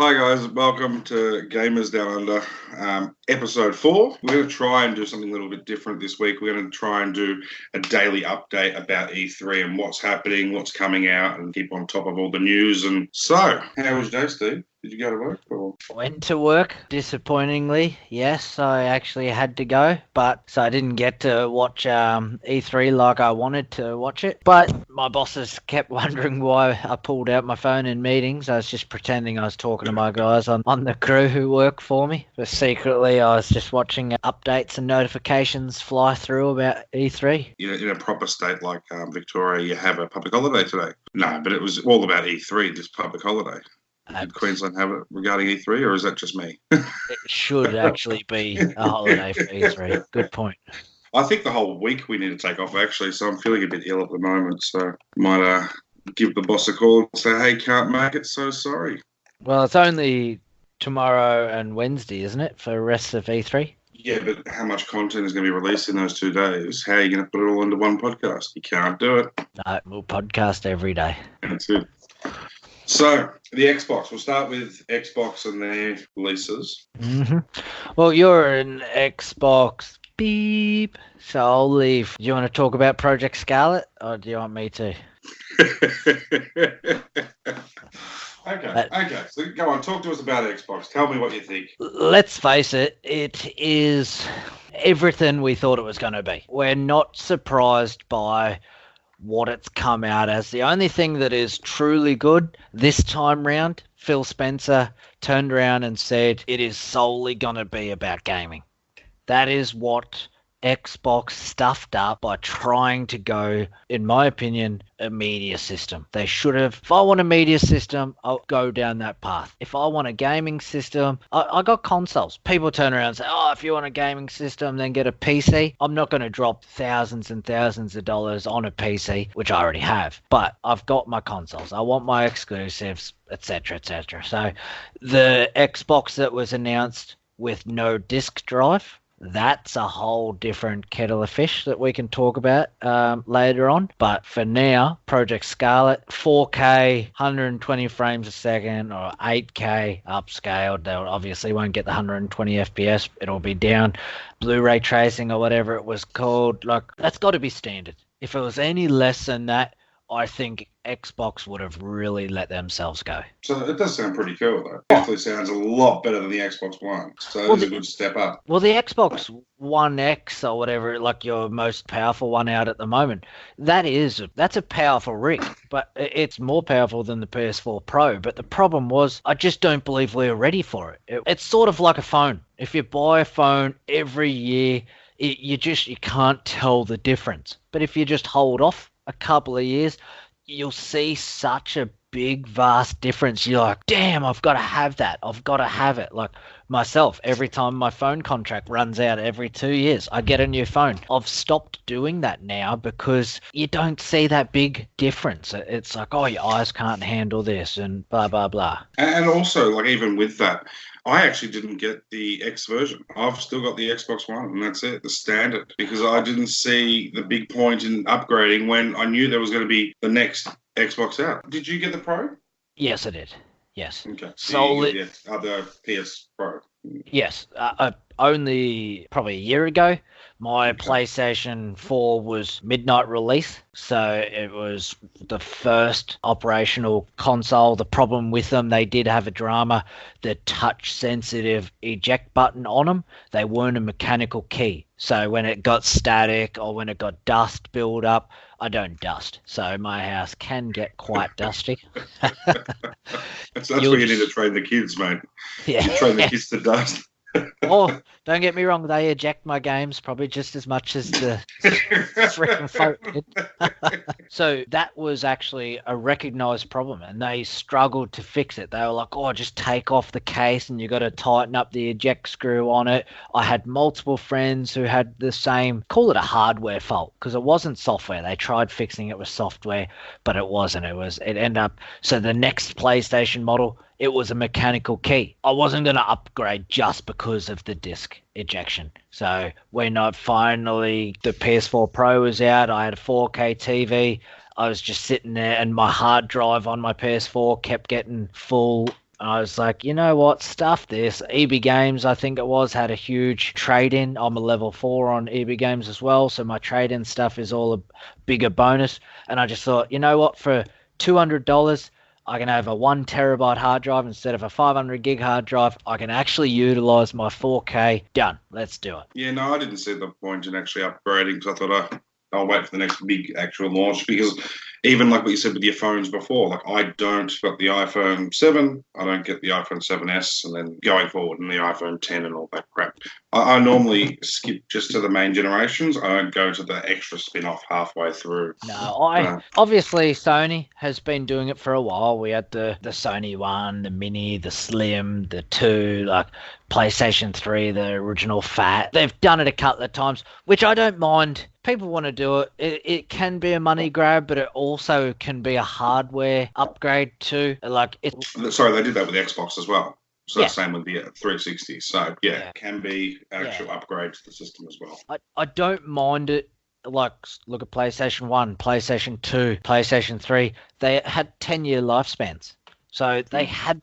Hi guys, welcome to GamerzDownunder, episode 4. We're going to try and do something a little bit different this week. We're going to try and do a daily update about E3 and what's happening, what's coming out, and keep on top of all the news. And so, how was your day, Steve? Did you go to work? Or? Went to work, disappointingly. Yes, I actually had to go, so I didn't get to watch E3 like I wanted to watch it. But my bosses kept wondering why I pulled out my phone in meetings. I was just pretending I was talking to my guys on the crew who work for me. But secretly, I was just watching updates and notifications fly through about E3. In a proper state like Victoria, you have a public holiday today. No, but it was all about E3, this public holiday. Did Queensland have it regarding E3, or is that just me? It should actually be a holiday for E3. Good point. I think the whole week we need to take off, actually, so I'm feeling a bit ill at the moment, so might give the boss a call and say, hey, can't make it, so sorry. Well, it's only tomorrow and Wednesday, isn't it, for the rest of E3? Yeah, but how much content is going to be released in those 2 days? How are you going to put it all into one podcast? You can't do it. No, we'll podcast every day. That's it. So, the Xbox. We'll start with Xbox and their releases. Mm-hmm. Well, you're an Xbox beep, so I'll leave. Do you want to talk about Project Scarlet, or do you want me to? Okay. So go on, talk to us about Xbox. Tell me what you think. Let's face it, it is everything we thought it was going to be. We're not surprised by what it's come out as. The only thing that is truly good this time round, Phil Spencer turned around and said it is solely going to be about gaming. That is what Xbox stuffed up by trying to go, in my opinion, a media system. They should have. If I want a media system, I'll go down that path. If I want a gaming system, I got consoles. People turn around and say, oh, if you want a gaming system, then get a PC. I'm not going to drop thousands and thousands of dollars on a PC, which I already have. But I've got my consoles. I want my exclusives, etc., etc. So the Xbox that was announced with no disc drive, that's a whole different kettle of fish that we can talk about later on. But for now, Project Scarlet, 4K, 120 frames a second, or 8K upscaled. They obviously won't get the 120 FPS. It'll be down. Blu-ray tracing or whatever it was called. Like, that's got to be standard. If it was any less than that, I think Xbox would have really let themselves go. So it does sound pretty cool, though. It definitely sounds a lot better than the Xbox One. So it's a good step up. Well, the Xbox One X or whatever, like your most powerful one out at the moment, that's a powerful rig, but it's more powerful than the PS4 Pro. But the problem was, I just don't believe we're ready for it. It's sort of like a phone. If you buy a phone every year, you can't tell the difference. But if you just hold off a couple of years, you'll see such a big, vast difference. You're like, damn, I've got to have that. I've got to have it. Like myself, every time my phone contract runs out every 2 years, I get a new phone. I've stopped doing that now because you don't see that big difference. It's like, oh, your eyes can't handle this and blah, blah, blah. And also, like, even with that, I actually didn't get the X version. I've still got the Xbox One, and that's it, the standard, because I didn't see the big point in upgrading when I knew there was going to be the next Xbox out. Did you get the Pro? Yes, I did. Yes. Okay. So you get the other PS Pro. Yes. Only probably a year ago, my PlayStation 4 was midnight release, so it was the first operational console. The problem with them, they did have a drama, the touch-sensitive eject button on them, they weren't a mechanical key. So when it got static or when it got dust build up, I don't dust, so my house can get quite dusty. That's where you need to train the kids, mate. Yeah. You train the kids to dust. Oh, don't get me wrong, they eject my games probably just as much as the freaking folk did. So that was actually a recognised problem, and they struggled to fix it. They were like, oh, just take off the case and you got to tighten up the eject screw on it. I had multiple friends who had the same, call it a hardware fault, because it wasn't software. They tried fixing it with software, but it wasn't. It ended up, so the next PlayStation model, it was a mechanical key. I wasn't going to upgrade just because of the disc ejection. So when the PS4 Pro was out, I had a 4K TV. I was just sitting there and my hard drive on my PS4 kept getting full And I was like, you know what? Stuff this. EB Games, I think it was, had a huge trade-in. I'm a level 4 on EB Games as well, so my trade-in stuff is all a bigger bonus. And I just thought, you know what? For $200, I can have a 1 terabyte hard drive instead of a 500 gig hard drive. I can actually utilize my 4K. Done. Let's do it. Yeah, no, I didn't see the point in actually upgrading because I thought I'll wait for the next big actual launch because even like what you said with your phones before, like I don't got the iPhone 7, I don't get the iPhone 7S, and then going forward and the iPhone 10 and all that crap. I normally skip just to the main generations. I don't go to the extra spin-off halfway through. No, obviously Sony has been doing it for a while. We had the Sony 1, the Mini, the Slim, the 2, like PlayStation 3, the original Fat. They've done it a couple of times, which I don't mind. People want to do it. It can be a money grab, but it also can be a hardware upgrade too. Sorry, they did that with the Xbox as well. So Yeah. same with the 360. So it can be actual upgrade to the system as well. I don't mind it. Like, look at PlayStation 1, PlayStation 2, PlayStation 3. They had 10-year lifespans. So they had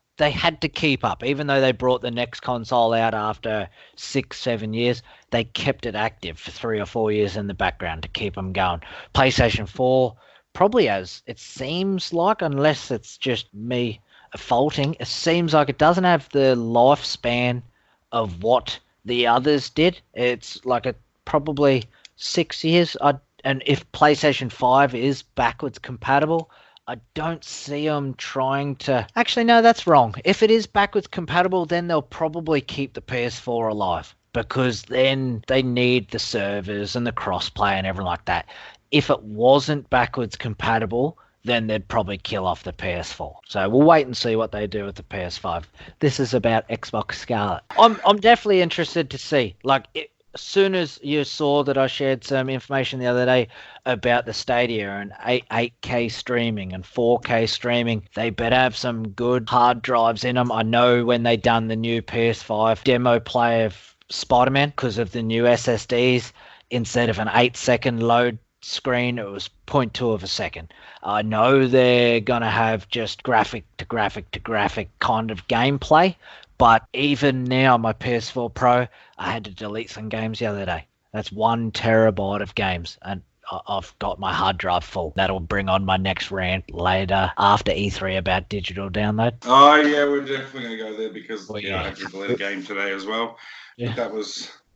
to keep up. Even though they brought the next console out after 6-7 years, they kept it active for 3 or 4 years in the background to keep them going. PlayStation 4, probably as it seems like, unless it's just me faulting, it seems like it doesn't have the lifespan of what the others did. It's like probably 6 years. And if PlayStation 5 is backwards compatible, I don't see them trying to... Actually, no, that's wrong. If it is backwards compatible, then they'll probably keep the PS4 alive because then they need the servers and the crossplay and everything like that. If it wasn't backwards compatible, then they'd probably kill off the PS4. So we'll wait and see what they do with the PS5. This is about Xbox Scarlet. I'm definitely interested to see. As soon as you saw that I shared some information the other day about the Stadia and 8K streaming and 4K streaming, they better have some good hard drives in them. I know when they done the new PS5 demo play of Spider-Man, because of the new SSDs, instead of an 8-second load screen, it was 0.2 of a second. I know they're going to have just graphic to graphic to graphic kind of gameplay, but even now, my PS4 Pro, I had to delete some games the other day. That's 1 terabyte of games, and I've got my hard drive full. That'll bring on my next rant later after E3 about digital download. Oh, yeah, we're definitely going to go there because I had to delete a game today as well. Yeah. But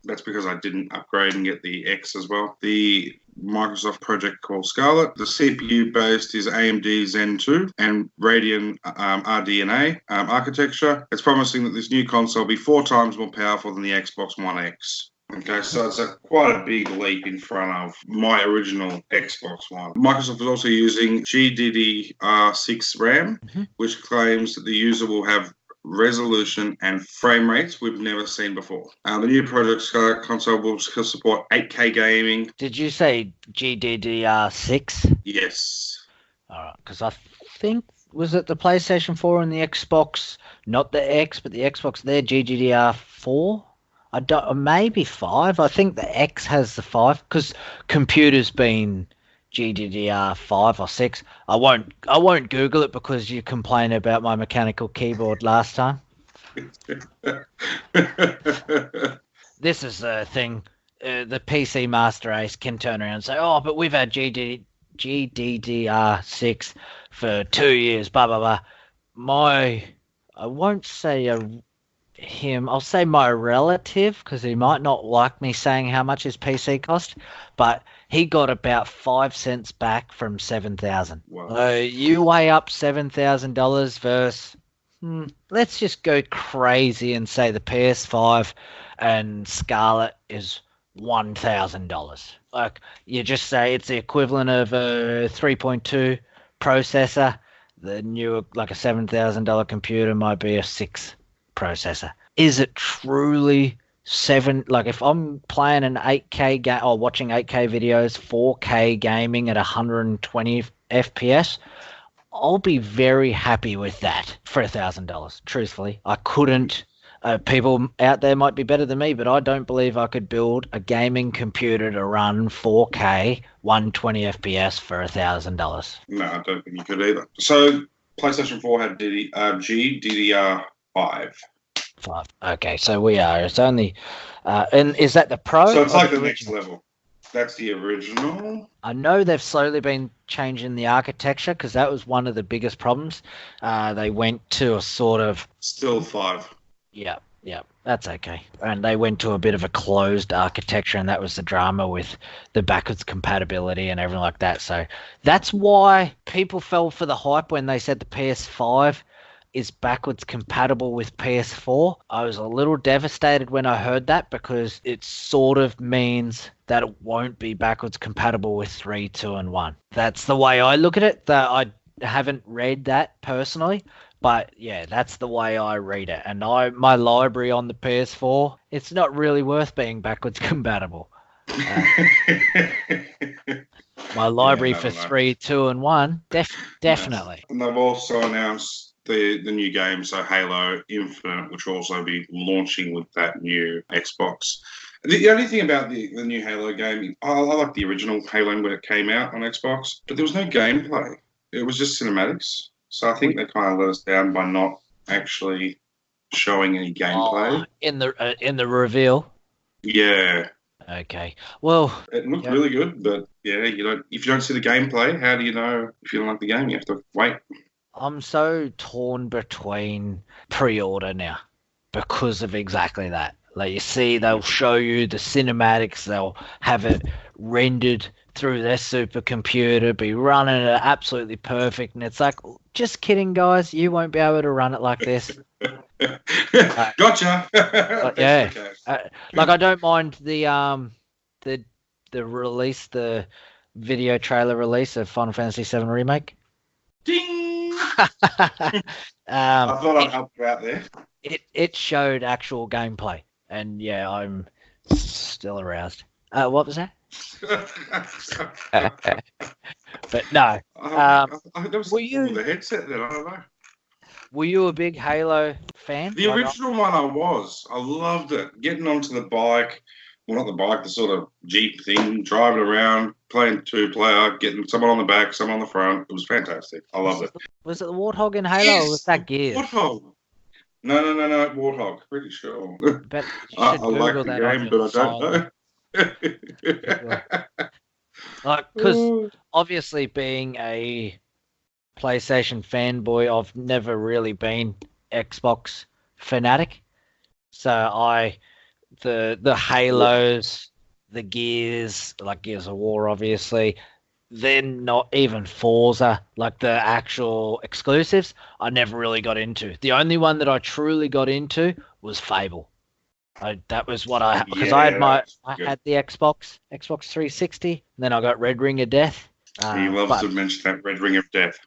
that's because I didn't upgrade and get the X as well. The Microsoft project called Scarlet. The CPU based is AMD Zen 2 and Radeon RDNA architecture. It's promising that this new console will be 4 times more powerful than the Xbox One X. Okay, so it's quite a big leap in front of my original Xbox One. Microsoft is also using GDDR6 RAM, which claims that the user will have resolution and frame rates we've never seen before. The new Project Scarlet console will support 8K gaming. Did you say GDDR6? Yes. All right, because I think, was it the PlayStation 4 and the Xbox, not the X, but the Xbox there, GDDR4? Maybe 5. I think the X has the 5 because computers been GDDR5 or 6. I won't Google it because you complained about my mechanical keyboard last time. This is the thing. The PC Master Race can turn around and say, "Oh, but we've had GDDR6 for 2 years." Blah blah blah. I won't say him. I'll say my relative because he might not like me saying how much his PC cost, but he got about 5 cents back from $7,000. Wow. You weigh up $7,000 versus, let's just go crazy and say the PS5 and Scarlet is $1,000. Like, you just say it's the equivalent of a 3.2 processor. The new, like a $7,000 computer might be a 6 processor. Is it truly 7? Like, if I'm playing an 8K game or watching 8K videos, 4K gaming at 120 FPS, I'll be very happy with that for $1,000. Truthfully, I couldn't. People out there might be better than me, but I don't believe I could build a gaming computer to run 4K 120 FPS for $1,000. No, I don't think you could either. So PlayStation 4 had DDR5. 5. Okay, so we are. It's only, and is that the Pro? So it's or like the next original? level. That's the original. I know they've slowly been changing the architecture because that was one of the biggest problems. They went to a sort of Still 5. yeah, that's okay. And they went to a bit of a closed architecture, and that was the drama with the backwards compatibility and everything like that. So that's why people fell for the hype when they said the PS5 is backwards compatible with PS4. I was a little devastated when I heard that because it sort of means that it won't be backwards compatible with 3, 2, and 1. That's the way I look at it. That I haven't read that personally, but yeah, that's the way I read it. And my library on the PS4, it's not really worth being backwards compatible. My library for 3, 2, and 1, definitely. And they've also announced the new game, so Halo Infinite, which will also be launching with that new Xbox. The only thing about the new Halo game, I like the original Halo when it came out on Xbox, but there was no gameplay. It was just cinematics. So I think they kind of let us down by not actually showing any gameplay. In the reveal. Yeah. Okay. Well, it looked really good, but yeah, if you don't see the gameplay, how do you know if you don't like the game? You have to wait. I'm so torn between pre-order now because of exactly that. Like you see, they'll show you the cinematics, they'll have it rendered through their supercomputer, be running it absolutely perfect, and it's like, just kidding, guys, you won't be able to run it like this. Gotcha. Yeah, like I don't mind the release, the video trailer release of Final Fantasy VII Remake. Ding! I thought I'd help you out there. It showed actual gameplay, and yeah, I'm still aroused. What was that? But no. Were you with the headset then? I don't know. Were you a big Halo fan? The original one I was. I loved it. Getting onto the bike, well, not the bike, the sort of Jeep thing, driving around, playing 2-player, getting someone on the back, someone on the front. It was fantastic. I loved it. Was it the Warthog in Halo, or was that Gears? Warthog. No, Warthog. Pretty sure. But I like the game, but I don't know. Like, because obviously being a PlayStation fanboy, I've never really been Xbox fanatic. So the Halos, the Gears, like Gears of War, obviously, then not even Forza, like the actual exclusives, I never really got into. The only one that I truly got into was Fable. That was what I, because I had the Xbox 360, and then I got Red Ring of Death. He loves to mention that Red Ring of Death.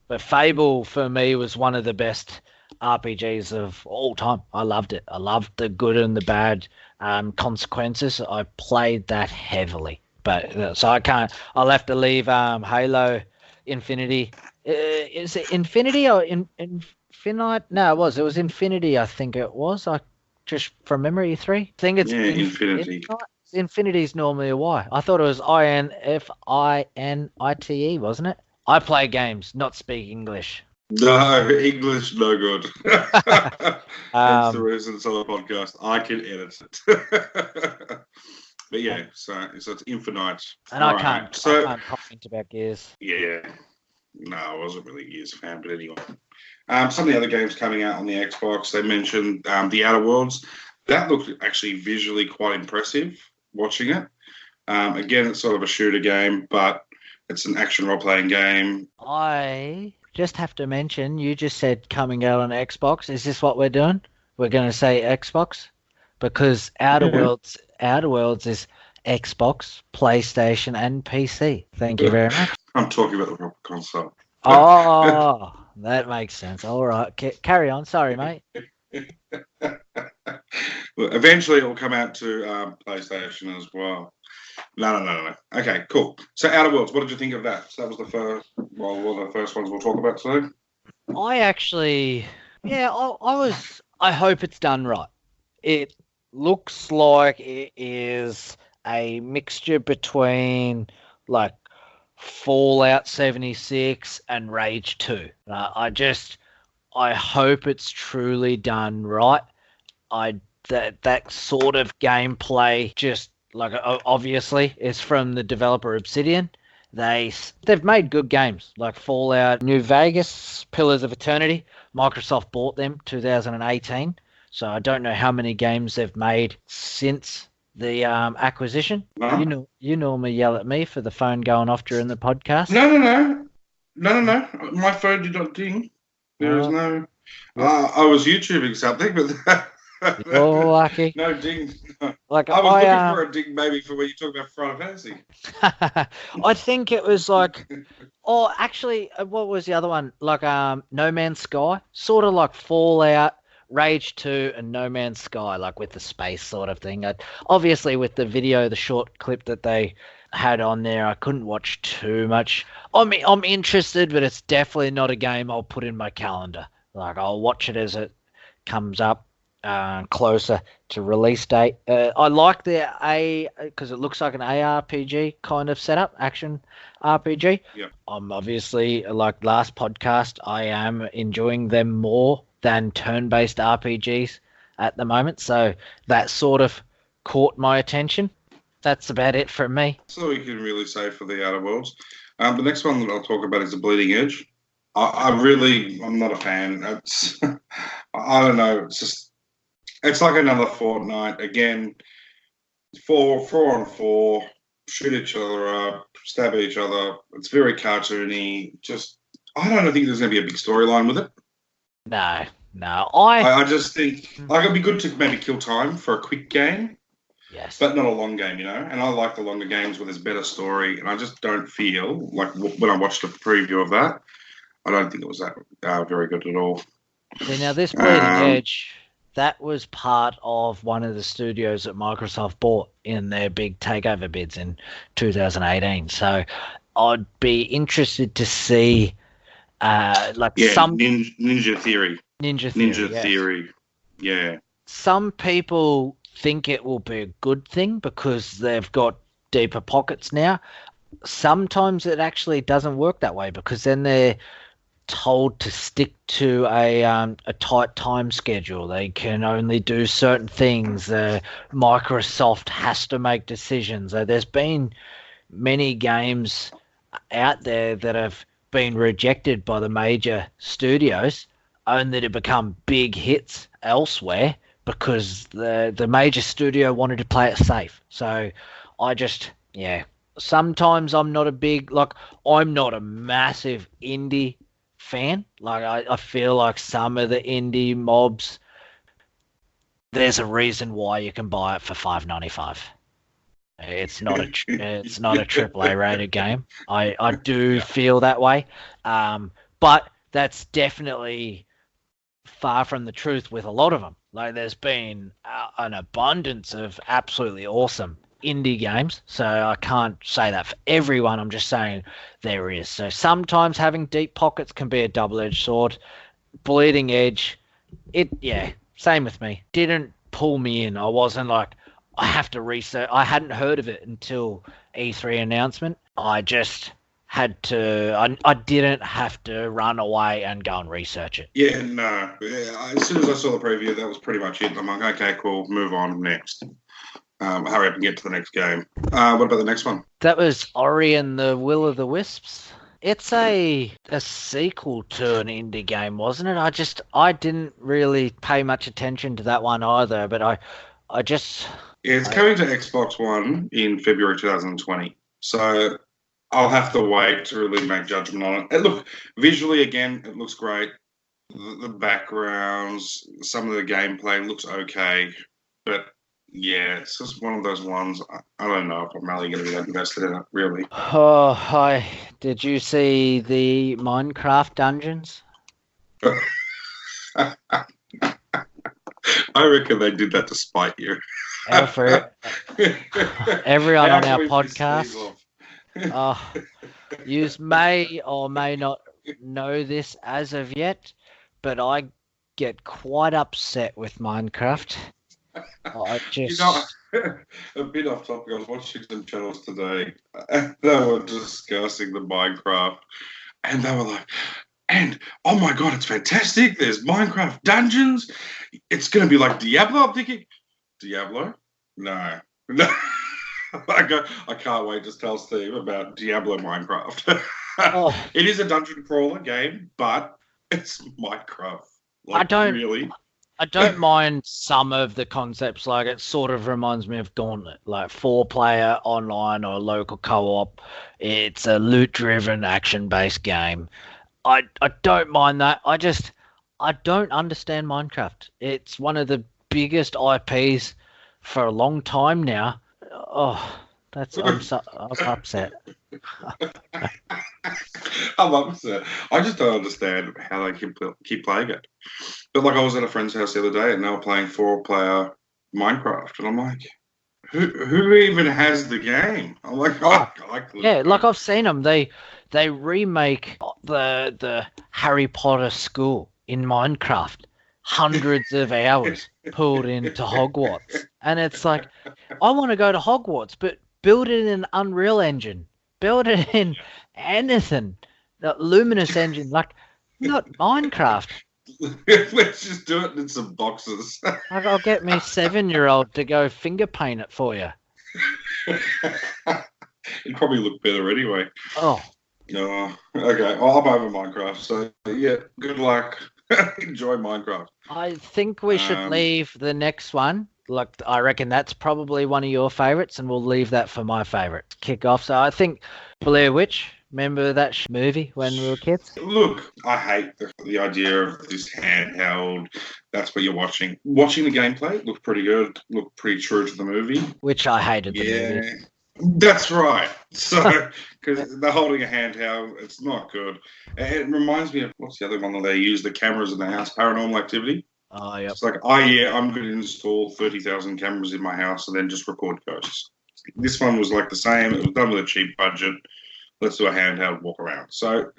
But Fable for me was one of the best RPGs of all time. I loved it. I loved the good and the bad consequences. I played that heavily. But so I'll have to leave Halo Infinity. Is it Infinity or Infinite? No, it was Infinity, I think it was. I just from memory, 3. I think it's Infinity. Infinity is normally a Y. I thought it was INFINITE, wasn't it? I play games, not speak English. No, English, no good. That's the reason it's on the podcast. I can edit it. But yeah, so it's Infinite. And I can't comment about Gears. Yeah. No, I wasn't really a Gears fan, but anyway. Some of the other games coming out on the Xbox, they mentioned The Outer Worlds. That looked actually visually quite impressive, watching it. Again, it's sort of a shooter game, but it's an action role-playing game. I just have to mention, you just said coming out on Xbox. Is this what we're doing? We're going to say Xbox? Because Outer Worlds is Xbox, PlayStation, and PC. Thank you very much. I'm talking about the proper console. Oh, that makes sense. All right. Carry on. Sorry, mate. Well, eventually it will come out to PlayStation as well. No. Okay, cool. So Outer Worlds, what did you think of that? So that was the first, one of the first ones we'll talk about today. I actually, I hope it's done right. It looks like it is a mixture between like Fallout 76 and Rage 2. I hope it's truly done right. That sort of gameplay, just like obviously, is from the developer Obsidian. They've made good games like Fallout New Vegas, Pillars of Eternity. Microsoft bought them 2018, so I don't know how many games they've made since the acquisition. No. You normally yell at me for the phone going off during the podcast. No. My phone did not ding. There is no. Yep. I was YouTubing something, but You're lucky. No ding. Like I was looking for a ding maybe for when you talk about Final Fantasy. I think it was like, actually, what was the other one? Like No Man's Sky, sort of like Fallout, Rage 2, and No Man's Sky, like with the space sort of thing. Obviously, with the video, the short clip that they had on there, I couldn't watch too much. I mean, I'm interested, but it's definitely not a game I'll put in my calendar. Like I'll watch it as it comes up. Closer to release date. I like the because it looks like an ARPG kind of setup, action RPG. Yeah. I'm obviously, like last podcast, I am enjoying them more than turn-based RPGs at the moment. So that sort of caught my attention. That's about it from me. That's all you can really say for the Outer Worlds. The next one that I'll talk about is the Bleeding Edge. I'm not a fan. I don't know. It's like another Fortnite. Again, 4-on-4, shoot each other up, stab each other. It's very cartoony. I don't think there's going to be a big storyline with it. No. I just think it'd be good to maybe kill time for a quick game. Yes. But not a long game, And I like the longer games where there's better story. And I just don't feel like when I watched a preview of that, I don't think it was that very good at all. See, now this Bleeding Edge, that was part of one of the studios that Microsoft bought in their big takeover bids in 2018. So I'd be interested to see some Ninja Theory. Ninja Theory. Yeah. Some people think it will be a good thing because they've got deeper pockets now. Sometimes it actually doesn't work that way because then they're told to stick to a tight time schedule. They can only do certain things. Microsoft has to make decisions. There's been many games out there that have been rejected by the major studios only to become big hits elsewhere because the major studio wanted to play it safe. So sometimes I'm not a massive indie fan. Like I feel like some of the indie mobs, there's a reason why you can buy it for $5.95. It's not a AAA rated game. I do feel that way, but that's definitely far from the truth with a lot of them. Like there's been an abundance of absolutely awesome indie games, so I can't say that for everyone. I'm just saying there is. So sometimes having deep pockets can be a double-edged sword. Bleeding Edge, same with me. Didn't pull me in. I wasn't like, I have to research. I hadn't heard of it until E3 announcement. I just had to. I didn't have to run away and go and research it. Yeah, no. As soon as I saw the preview, that was pretty much it. I'm like, okay, cool, move on next. Hurry up and get to the next game. What about the next one? That was Ori and the Will of the Wisps. It's a sequel to an indie game, wasn't it? I didn't really pay much attention to that one either, but I just... Yeah, it's coming to Xbox One in February 2020. So I'll have to wait to really make judgment on it. And look, visually, again, it looks great. The backgrounds, some of the gameplay looks okay, but... yeah, it's just one of those ones. I don't know if I'm really going to be that invested in it, really. Oh, hi. Did you see the Minecraft dungeons? I reckon they did that to spite you. Everyone on our podcast. You may or may not know this as of yet, but I get quite upset with Minecraft. I You know, just, a bit off topic. I was watching some channels today, and they were discussing the Minecraft, and they were like, "And oh my god, it's fantastic! There's Minecraft dungeons. It's going to be like Diablo." I'm thinking, Diablo? No, no. I can't wait to tell Steve about Diablo Minecraft. oh, It is a dungeon crawler game, but it's Minecraft. I Like, don't. really? I don't mind some of the concepts. Like it sort of reminds me of Gauntlet, like 4-player online or local co-op. It's a loot-driven, action-based game. I don't mind that. I don't understand Minecraft. It's one of the biggest IPs for a long time now. Oh, I'm upset. I'm upset. I just don't understand how they keep playing it. But like, I was at a friend's house the other day, and they were playing 4-player Minecraft, and I'm like, who even has the game? I'm like, Oh, I yeah, couldn't. like I've seen them. They remake the Harry Potter school in Minecraft. Hundreds of hours pulled into Hogwarts. And it's like, I want to go to Hogwarts, but build it in Unreal Engine. Build it in anything. The Luminous Engine, like not Minecraft. Let's just do it in some boxes. Like I'll get me 7-year-old to go finger paint it for you. It'd probably look better anyway. Oh, No, okay. Well, I'm over Minecraft, so yeah. Good luck. Enjoy Minecraft. I think we should Um, leave the next one. Like, I reckon that's probably one of your favorites, and we'll leave that for my favorite kick off. So I think Blair Witch. Remember that movie when we were kids? Look, I hate the idea of this handheld. That's what you're watching. Watching the gameplay looked pretty good. Looked pretty true to the movie. Which I hated the movie. Yeah, that's right. So, because they're holding a handheld, it's not good. And it reminds me of what's the other one that they use? The cameras in the house, Paranormal Activity. Oh, yep. It's like, oh yeah, I'm going to install 30,000 cameras in my house and then just record ghosts. This one was like the same. It was done with a cheap budget. Let's do a handheld walk around. So,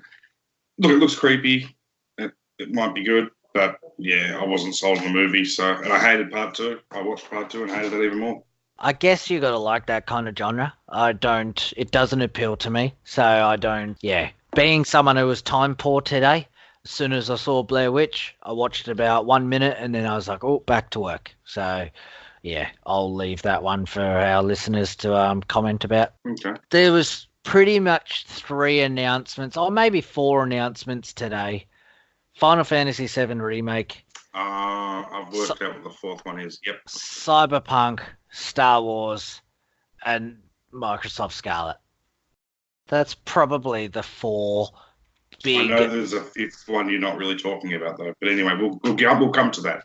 look, it looks creepy. It might be good, but yeah, I wasn't sold on the movie. So, and I hated part two. I watched part two and hated it even more. I guess you gotta like that kind of genre. I don't. It doesn't appeal to me, so I don't. Yeah, being someone who was time poor today, as soon as I saw Blair Witch, I watched about 1 minute and then I was like, oh, back to work. So, yeah, I'll leave that one for our listeners to comment about. Okay. There was pretty much 3 announcements, or maybe 4 announcements today. Final Fantasy VII Remake, I've worked out what the fourth one is. Yep. Cyberpunk, Star Wars, and Microsoft Scarlet. That's probably the 4 I big. know there's a fifth one you're not really talking about though, but anyway, we'll come to that.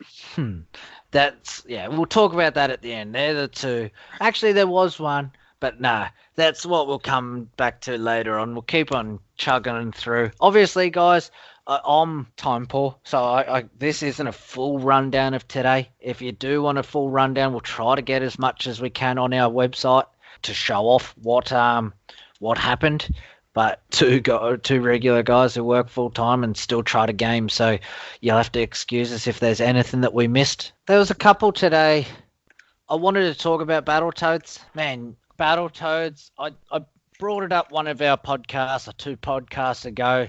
We'll talk about that at the end. They're the 2. Actually, there was one, but no, that's what we'll come back to later on. We'll keep on chugging through. Obviously, guys, I'm time poor, so this isn't a full rundown of today. If you do want a full rundown, we'll try to get as much as we can on our website to show off what happened. But two regular guys who work full time and still try to game, so you'll have to excuse us if there's anything that we missed. There was a couple today. I wanted to talk about Battletoads. Man, Battletoads, I brought it up one of our podcasts or 2 podcasts ago.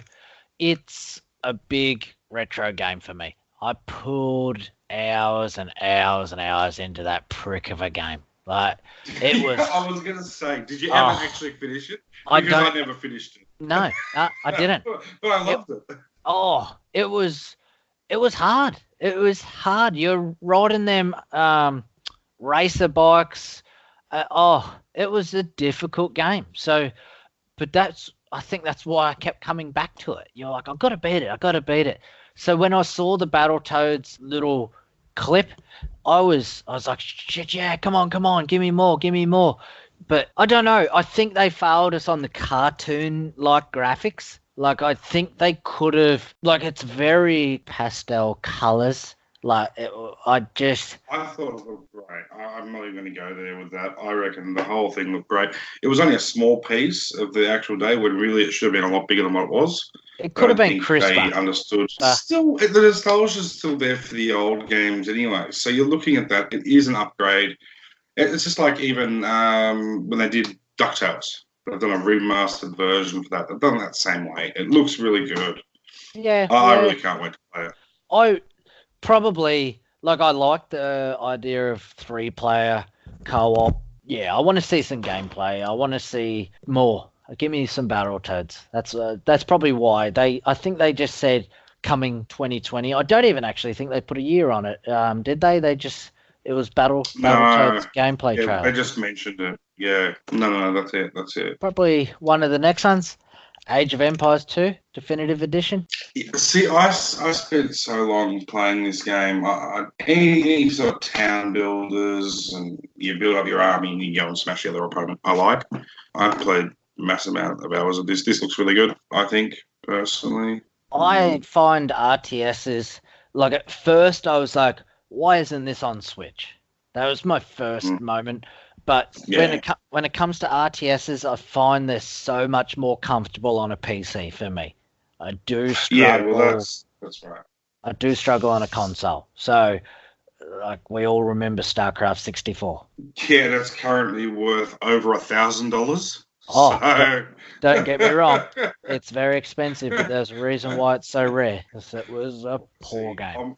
It's a big retro game for me. I pulled hours and hours and hours into that prick of a game. Like, it was... I was going to say, did you ever actually finish it? Because I never finished it. No, I didn't. But I loved it. Oh, it was hard. It was hard. You're riding them racer bikes. It was a difficult game. So, but I think that's why I kept coming back to it. You're like, I've got to beat it. So when I saw the Battletoads little clip, I was like, shit, yeah, come on, give me more. But I don't know. I think they failed us on the cartoon-like graphics. Like, I think they could have... Like, it's very pastel colors. Like, I thought it looked great. I'm not even going to go there with that. I reckon the whole thing looked great. It was only a small piece of the actual day when really it should have been a lot bigger than what it was. It could have been think crisper. they understood. Still, the nostalgia is still there for the old games anyway. So you're looking at that. It is an upgrade. It's just like even when they did DuckTales. They've done a remastered version for that. They've done that same way. It looks really good. Yeah. I really can't wait to play it. I like the idea of 3-player co-op. Yeah, I want to see some gameplay. I want to see more. Give me some Battletoads. That's probably why I think they just said coming 2020. I don't even actually think they put a year on it. Did they? It was Battletoads gameplay trailer. They just mentioned it. Yeah. No, that's it. That's it. Probably one of the next ones. Age of Empires 2 Definitive Edition. See, I spent so long playing this game. Any sort of town builders, and you build up your army and you go and smash the other opponent. I've played a massive amount of hours of this. This looks really good, I think, personally. I find RTSs, like at first I was like, why isn't this on Switch? That was my first moment. But when it comes to RTSs, I find they're so much more comfortable on a PC for me. I do struggle. Yeah, well, that's right. I do struggle on a console. So, like, we all remember StarCraft 64. Yeah, that's currently worth over $1,000. Oh, so... don't get me wrong. It's very expensive, but there's a reason why it's so rare. Because it was a poor game.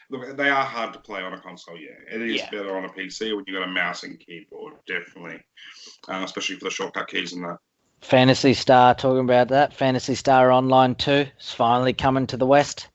Look, they are hard to play on a console, yeah. It is better on a PC when you've got a mouse and keyboard, definitely. Especially for the shortcut keys and that. Phantasy Star, talking about that. Phantasy Star Online 2 is finally coming to the West.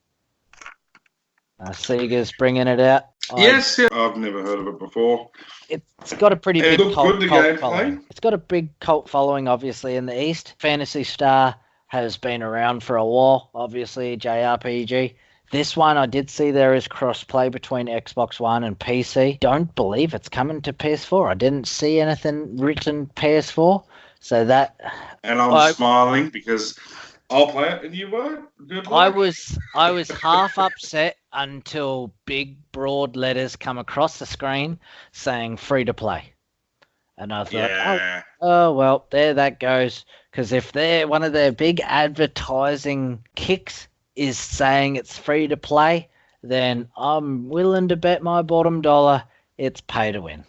Sega's bringing it out. Yes, I've never heard of it before. It's got a pretty big cult following. It's got a big cult following, obviously, in the East. Phantasy Star has been around for a while, obviously, JRPG. This one, I did see there is cross-play between Xbox One and PC. Don't believe it's coming to PS4. I didn't see anything written PS4, so that... And I'm smiling because I'll play it and you won't. Good luck. I was half upset until big, broad letters come across the screen saying free-to-play. And I thought, oh, well, there that goes. Because if one of their big advertising kicks is saying it's free to play, then I'm willing to bet my bottom dollar it's pay to win.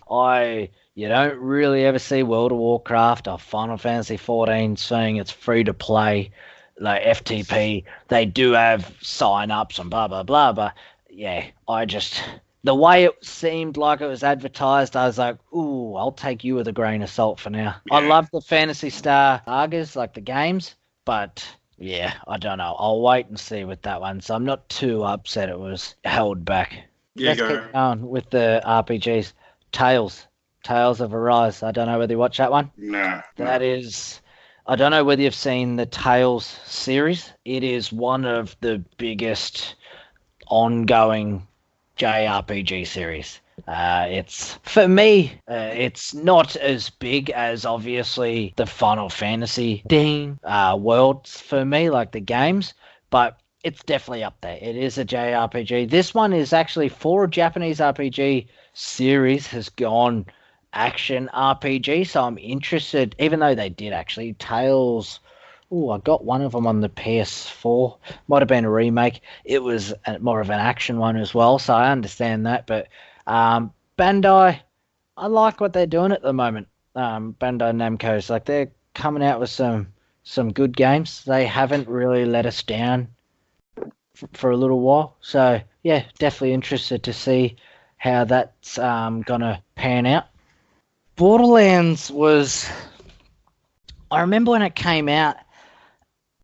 You don't really ever see World of Warcraft or Final Fantasy 14 saying it's free to play, like FTP. They do have sign-ups and blah, blah, blah, but yeah, the way it seemed like it was advertised, I was like, ooh, I'll take you with a grain of salt for now. Yeah. I love the Phantasy Star sagas, like the games, but... yeah, I don't know. I'll wait and see with that one. So I'm not too upset it was held back. Yeah, Let's keep going with the RPGs. Tales of Arise. I don't know whether you watch that one. Nah. That is... I don't know whether you've seen the Tales series. It is one of the biggest ongoing JRPG series. For me, it's not as big as obviously the Final Fantasy worlds for me, like the games, but it's definitely up there. It is a JRPG. This one is actually, for a Japanese RPG series, has gone action RPG, so I'm interested, even though they did actually, Tales... Oh, I got one of them on the PS4. Might have been a remake. It was more of an action one as well, so I understand that, but... Bandai, I like what they're doing at the moment. Bandai Namco's, like, they're coming out with some good games. They haven't really let us down for a little while. So yeah, definitely interested to see how that's gonna pan out. Borderlands was, I remember when it came out.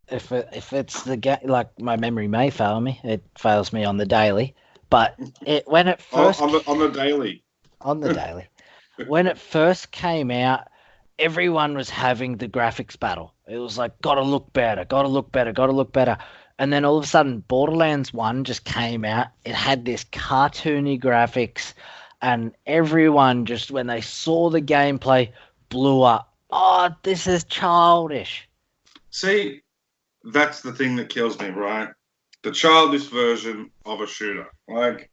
If it's the game, like, my memory may fail me. It fails me on the daily. But when it first... on the daily. On the daily. When it first came out, everyone was having the graphics battle. It was like, gotta look better. And then all of a sudden, Borderlands 1 just came out. It had this cartoony graphics, and everyone just, when they saw the gameplay, blew up. Oh, this is childish. See, that's the thing that kills me, right? The childish version of a shooter, like.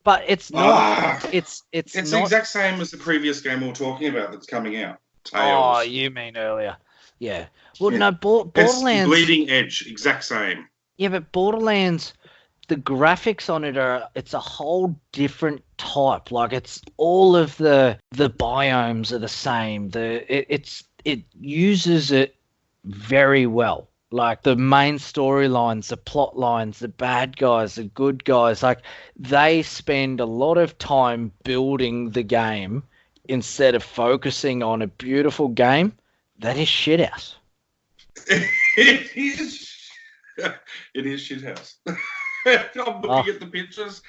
But it's not. It's not, the exact same as the previous game we were talking about that's coming out. Tales. Oh, you mean earlier? Yeah. Well, Yeah. no, It's Borderlands. Bleeding Edge, exact same. Yeah, but Borderlands, the graphics on it's a whole different type. Like it's all of the biomes are the same. It uses it very well. Like the main storylines, the plot lines, the bad guys, the good guys, like they spend a lot of time building the game instead of focusing on a beautiful game that is shithouse. It is. It is shithouse. I'm looking at the pictures.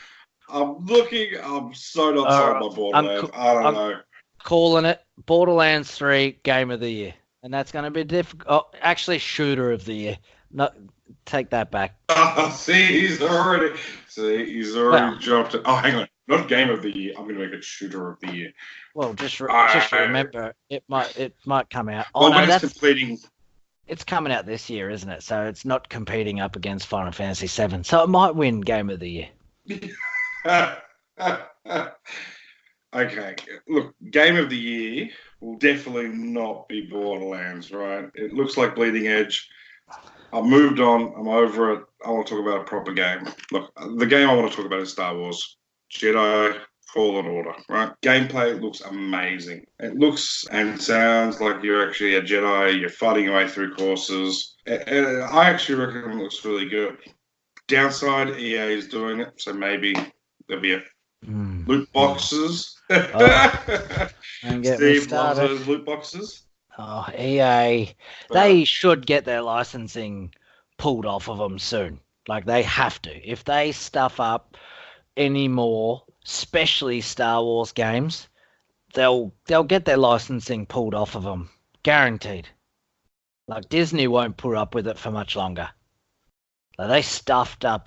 I'm so not sold by Borderlands. I don't know. Calling it Borderlands 3 Game of the Year. And that's going to be difficult. Oh, actually, Shooter of the Year. No, take that back. He's already jumped it. Oh, hang on. Not Game of the Year. I'm going to make it Shooter of the Year. Well, just remember, it might come out. Oh, no, that's completing. It's coming out this year, isn't it? So it's not competing up against Final Fantasy VII. So it might win Game of the Year. Okay, look, Game of the Year will definitely not be Borderlands, right? It looks like Bleeding Edge. I've moved on. I'm over it. I want to talk about a proper game. Look, the game I want to talk about is Star Wars Jedi Fallen Order, right? Gameplay looks amazing. It looks and sounds like you're actually a Jedi. You're fighting your way through courses. And I actually reckon it looks really good. Downside, EA is doing it, so maybe there'll be a loot boxes. Don't get me Steve loves started. those loot boxes. Oh, EA, they should get their licensing pulled off of them soon. Like they have to. If they stuff up any more, especially Star Wars games, they'll get their licensing pulled off of them, guaranteed. Like Disney won't put up with it for much longer. Like, they stuffed up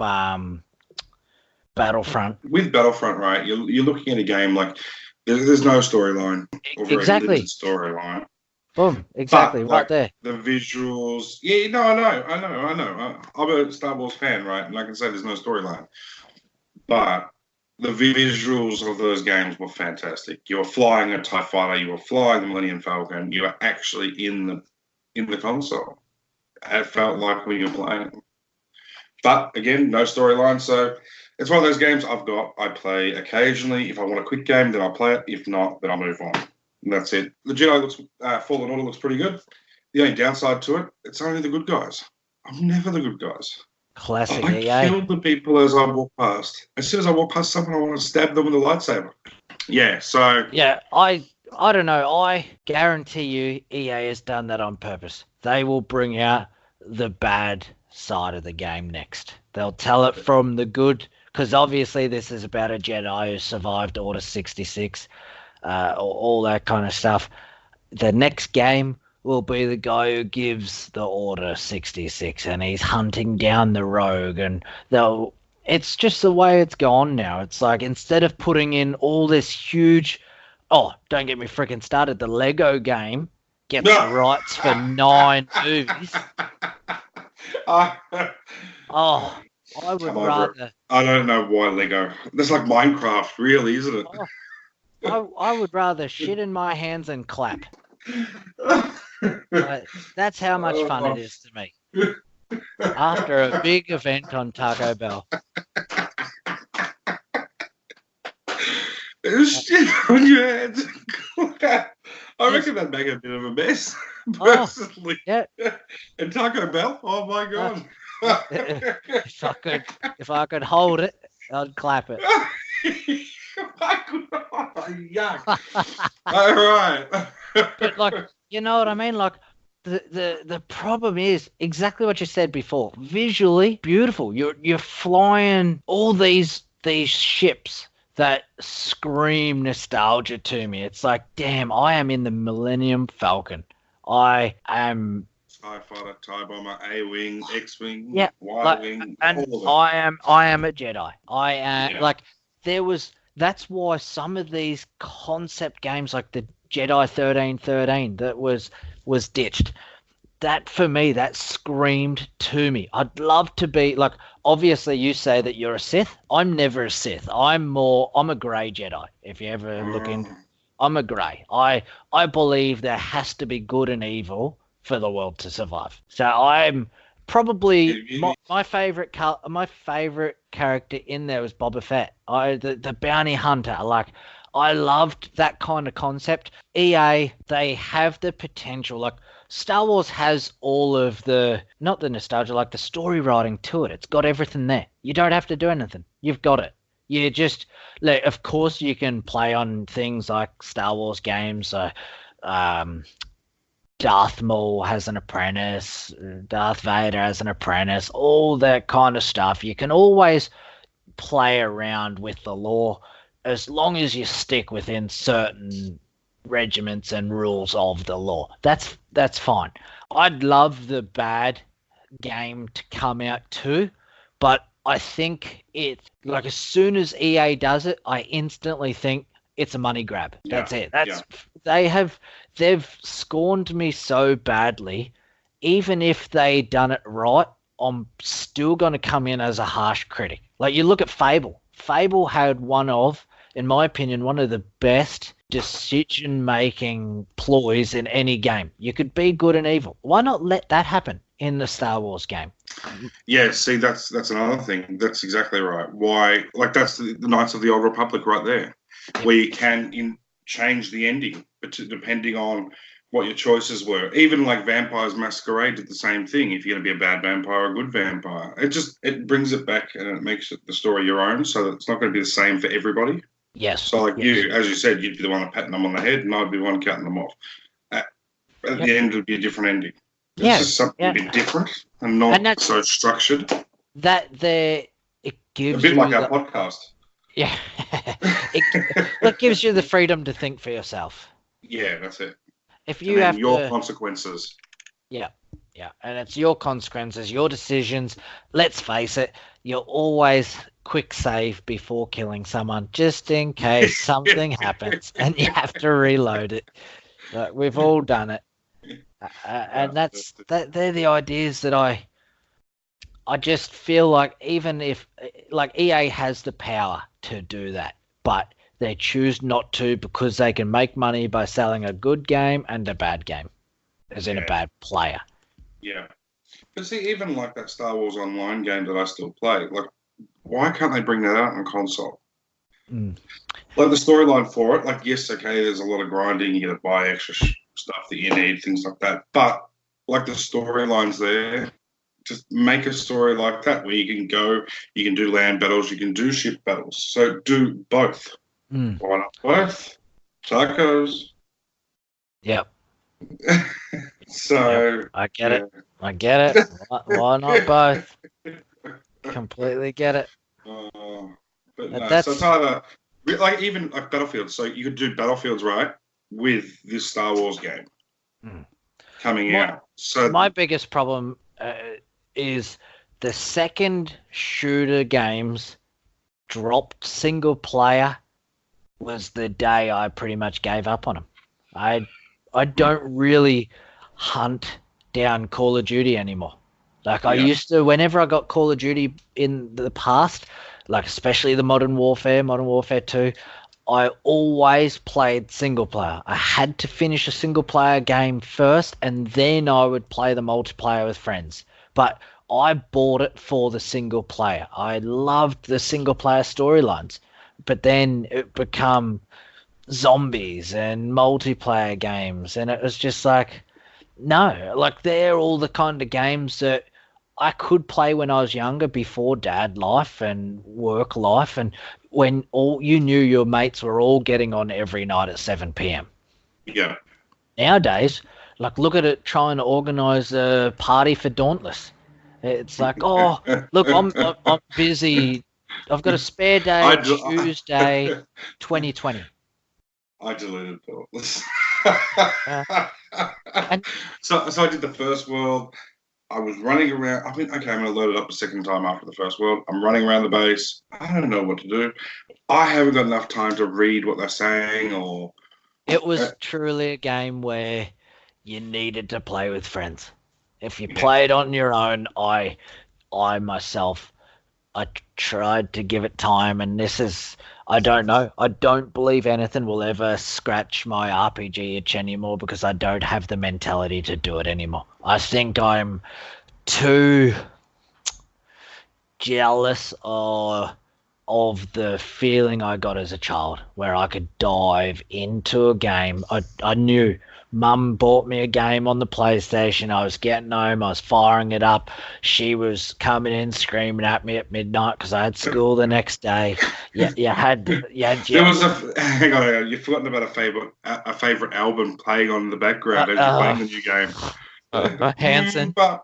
Battlefront. With Battlefront, right? You're looking at a game like there's no storyline or very limited storyline. Boom, exactly, but, right like, there. The visuals, yeah, no, I know. I'm a Star Wars fan, right? And I can say there's no storyline, but the visuals of those games were fantastic. You were flying a TIE fighter, you were flying the Millennium Falcon, you were actually in the console. It felt like when you were playing it. But again, no storyline, so it's one of those games I play occasionally. If I want a quick game, then I'll play it. If not, then I'll move on. And that's it. The Jedi Fallen Order looks pretty good. The only downside to it, it's only the good guys. I'm never the good guys. Classic I EA. kill the people as I walk past. As soon as I walk past someone, I want to stab them with a lightsaber. Yeah, so... Yeah, I don't know. I guarantee you EA has done that on purpose. They will bring out the bad side of the game next. They'll tell it from the good, because obviously this is about a Jedi who survived Order 66, all that kind of stuff. The next game will be the guy who gives the Order 66, and he's hunting down the rogue, and it's just the way it's gone now. It's like, instead of putting in all this huge... Oh, don't get me freaking started. The Lego game gets rights for 9 movies. Oh, I would rather... I don't know why Lego. That's like Minecraft, really, isn't it? I would rather shit in my hands and clap. That's how much fun it is to me. After a big event on Taco Bell. Shit on your hands. I reckon that'd make a bit of a mess, personally. Yeah. And Taco Bell, oh my god. If I could hold it, I'd clap it. Yuck. All right. But like, you know what I mean? Like, the problem is exactly what you said before. Visually beautiful. You're flying all these ships that scream nostalgia to me. It's like, damn, I am in the Millennium Falcon. I am TIE Fighter, TIE Bomber, A-Wing, X-Wing, yeah, Y-Wing, and I am a Jedi. I am like, that's why some of these concept games like the Jedi 1313 that was ditched. That, for me, that screamed to me. I'd love to be like, obviously you say that you're a Sith. I'm never a Sith. I'm a grey Jedi. If you ever look in, I'm a grey. I believe there has to be good and evil for the world to survive. So I'm probably my favorite character in there was Boba Fett. The bounty hunter. Like, I loved that kind of concept. EA, they have the potential. Like, Star Wars has all of the, not the nostalgia, like the story writing to it. It's got everything there. You don't have to do anything. You've got it. You just, like, of course, you can play on things like Star Wars games. Darth Maul has an apprentice, Darth Vader has an apprentice, all that kind of stuff. You can always play around with the lore as long as you stick within certain regiments and rules of the lore. That's fine. I'd love the bad game to come out too, but I think it, like, as soon as EA does it, I instantly think it's a money grab. That's it. They've scorned me so badly. Even if they done it right, I'm still going to come in as a harsh critic. Like, you look at Fable. Fable had in my opinion, one of the best decision-making ploys in any game. You could be good and evil. Why not let that happen in the Star Wars game? Yeah, see, that's another thing. That's exactly right. Why? Like, that's the Knights of the Old Republic right there, where you can change the ending, but depending on what your choices were. Even like Vampires Masquerade did the same thing. If you're going to be a bad vampire or a good vampire, it brings it back and it makes the story your own, so that it's not going to be the same for everybody. Yes. So, like, you, as you said, you'd be the one patting them on the head, and I'd be the one cutting them off. At the end, it would be a different ending. It's just something a bit different and not so structured. It gives a bit like our podcast. Yeah. It gives you the freedom to think for yourself. Yeah, that's it. If you have your consequences. Yeah. And it's your consequences, your decisions. Let's face it, you're always quick save before killing someone, just in case something happens and you have to reload it. Like, we've all done it. And they're the ideas that I just feel like, even if, like, EA has the power to do that, but they choose not to because they can make money by selling a good game and a bad game, as in a bad player. Yeah. But see, even like that Star Wars Online game that I still play, like, why can't they bring that out on console? Like, the storyline for it, like, yes, okay, there's a lot of grinding, you got to buy extra stuff that you need, things like that. But, like, the storylines there, just make a story like that where you can do land battles, you can do ship battles. So do both. Why not both? Tacos. Yep. So I get it. I get it. Why not both? Completely get it. But no, so it's either, like, even like Battlefield. So you could do Battlefields, right, with this Star Wars game coming out. So my biggest problem is the second shooter games dropped single player was the day I pretty much gave up on them. I don't really hunt down Call of Duty anymore. Like, I used to, whenever I got Call of Duty in the past, like especially the Modern Warfare 2, I always played single player. I had to finish a single player game first, and then I would play the multiplayer with friends. But I bought it for the single player. I loved the single player storylines. But then it become zombies and multiplayer games, and it was just like, no, like, they're all the kind of games that I could play when I was younger, before dad life and work life, and when all you knew your mates were all getting on every night at 7 p.m. Yeah. Nowadays, like, look at it, trying to organize a party for Dauntless. It's like, oh, look, I'm busy. I've got a spare day Tuesday, 2020. I deleted Dauntless. So I did the first world. I was running around. I think, okay, I'm going to load it up a second time after the first world. I'm running around the base. I don't know what to do. I haven't got enough time to read what they're saying. Or it was truly a game where you needed to play with friends. If you played on your own, I myself, I tried to give it time, and I don't know. I don't believe anything will ever scratch my RPG itch anymore because I don't have the mentality to do it anymore. I think I'm too jealous of the feeling I got as a child where I could dive into a game. I knew Mum bought me a game on the PlayStation. I was getting home. I was firing it up. She was coming in screaming at me at midnight because I had school the next day. Yeah, There was hang on. You've forgotten about a favorite album playing on in the background as you're playing the new game. Hanson. For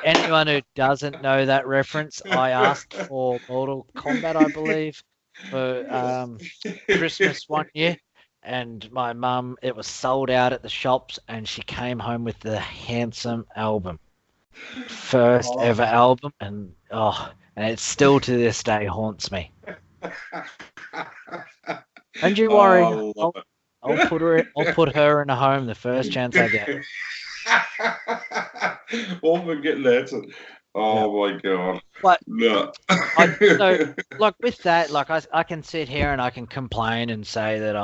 anyone who doesn't know that reference, I asked for Mortal Kombat, I believe, for Christmas one year, and my mum, it was sold out at the shops, and she came home with the Handsome album, first ever album, and it still to this day haunts me. Don't you worry, I'll put her in a home the first chance I get. All for getting that. Oh my god! But no. So, like with that, like I can sit here and I can complain and say that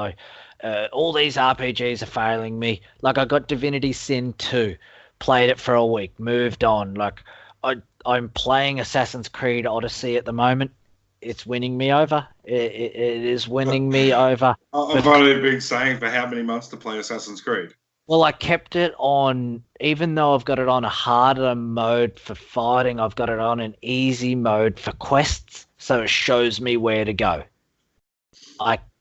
all these RPGs are failing me. Like I got Divinity Sin 2, played it for a week, moved on. Like I'm playing Assassin's Creed Odyssey at the moment. It's winning me over. It is winning me over. I've only been saying for how many months to play Assassin's Creed. Well, I kept it on, even though I've got it on a harder mode for fighting, I've got it on an easy mode for quests, so it shows me where to go.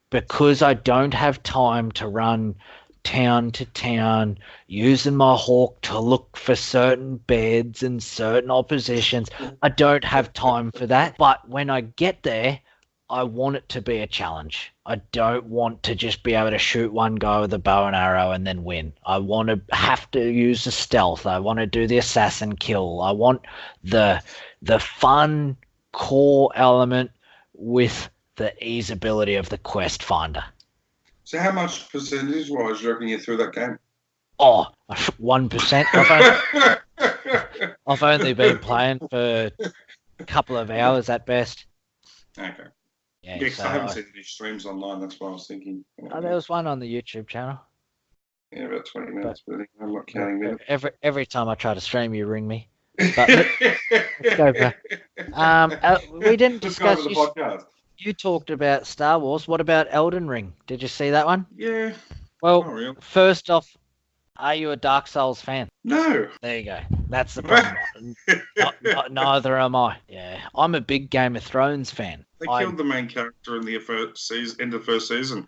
Because I don't have time to run town to town using my hawk to look for certain beds and certain oppositions, I don't have time for that. But when I get there, I want it to be a challenge. I don't want to just be able to shoot one guy with a bow and arrow and then win. I want to have to use the stealth. I want to do the assassin kill. I want the fun core element with the easeability of the quest finder. So how much percentage-wise do you reckon you're through that game? 1%. I've only been playing for a couple of hours at best. Okay. Yeah, so I haven't seen any streams online. That's why I was thinking. There was one on the YouTube channel. Yeah, about 20 minutes, but I'm not counting minutes. Every time I try to stream, you ring me. But let's go back. We didn't discuss. You talked about Star Wars. What about Elden Ring? Did you see that one? Yeah. Well, first off, are you a Dark Souls fan? No. There you go. That's the problem. Neither am I. Yeah, I'm a big Game of Thrones fan. They killed the main character in the end of the first season.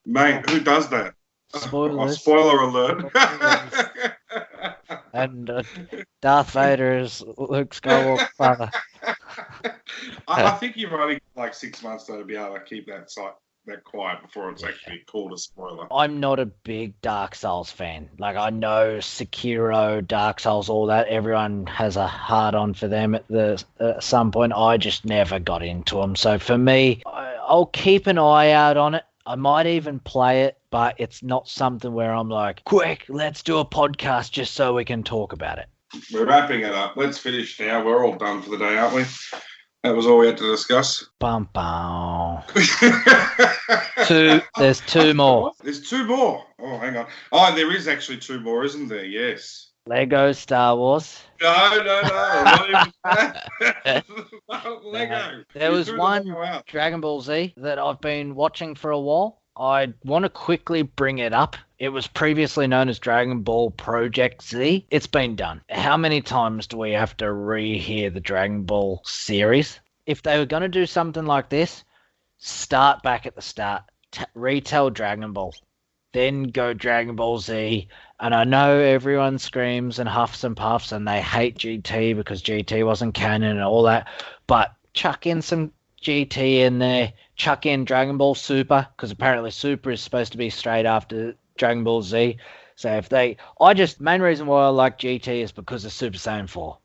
Mate, who does that? Spoilers. Spoiler alert. And Darth Vader is Luke Skywalker's father. I think you've only got like 6 months though to be able to keep that quiet before it's actually called a spoiler. I'm not a big Dark Souls fan. Like I know Sekiro, Dark Souls, all that. Everyone has a hard on for them at some point. I just never got into them. So for me, I'll keep an eye out on it. I might even play it, but it's not something where I'm like, quick, let's do a podcast just so we can talk about it. We're wrapping it up. Let's finish now. We're all done for the day, aren't we? That was all we had to discuss. There's two more. There's two more. Oh, hang on. Oh, there is actually two more, isn't there? Yes. Lego Star Wars. No. Not even that. Lego. There was one Dragon Ball Z that I've been watching for a while. I want to quickly bring it up. It was previously known as Dragon Ball Project Z. It's been done. How many times do we have to rehear the Dragon Ball series? If they were going to do something like this, start back at the start. Retell Dragon Ball. Then go Dragon Ball Z. And I know everyone screams and huffs and puffs and they hate GT because GT wasn't canon and all that. But chuck in some GT in there. Chuck in Dragon Ball Super because apparently Super is supposed to be straight after Dragon Ball Z. So main reason why I like GT is because of Super Saiyan 4.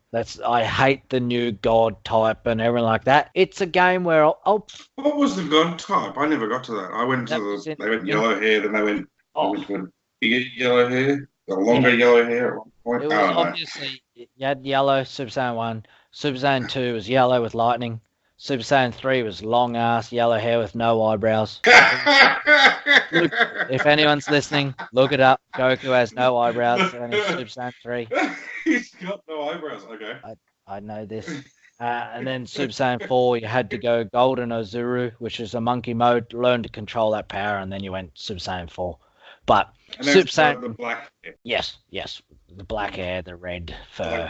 I hate the new God type and everything like that. It's a game where What was the God type? I never got to that. I went to they went yellow hair, then they went to a bigger yellow hair, a longer yellow hair at one point. It was obviously, you had yellow, Super Saiyan 1. Super Saiyan 2 was yellow with lightning. Super Saiyan 3 was long ass, yellow hair with no eyebrows. If anyone's listening, look it up. Goku has no eyebrows and he's Super Saiyan 3. He's got no eyebrows. Okay. I know this. And then Super Saiyan 4, you had to go Golden Ozuru, which is a monkey mode. Learn to control that power, and then you went Super Saiyan 4. But And Super Saiyan, the black hair. yes, the black hair, the red fur,